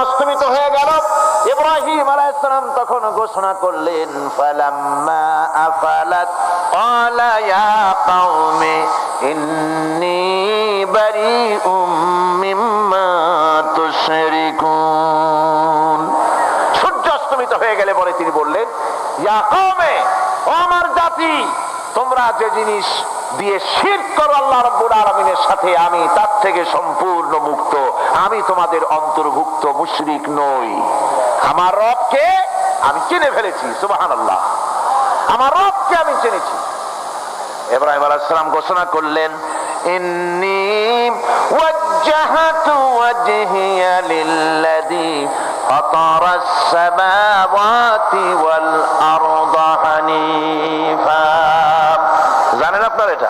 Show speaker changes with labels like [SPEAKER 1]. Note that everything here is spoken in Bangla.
[SPEAKER 1] অস্তমিত হয়ে গেল। ইব্রাহিম আলাইহিস সালাম তখন ঘোষণা করলেন, ফালাম্মা আফালাত ক্বালা ইয়া কওমি ইন্নী বারিউম মিম্মা তুশরিকুন। সূর্য অস্তমিত হয়ে গেলে পরে তিনি বললেন, ইয়া কওমি, ও আমার জাতি, তোমরা যে জিনিস দিয়ে শিরক করো আল্লাহ রাব্বুল আলামিনের সাথে, আমি তার থেকে সম্পূর্ণ মুক্ত। আমি তোমাদের অন্তর্ভুক্ত, মুশরিক নই। আমার রবকে আমি চিনে ফেলেছি। সুবহানাল্লাহ, আমার রবকে আমি চিনেছি। ইব্রাহিম আলাইহিস সালাম ঘোষণা করলেন, ইন্নী ওয়াজ্জাহতু ওয়াজহিয়া লিল্লাযী ফাতারাস সামাওয়াতি ওয়াল আরদা হানিফা। জানেন আপনারা এটা?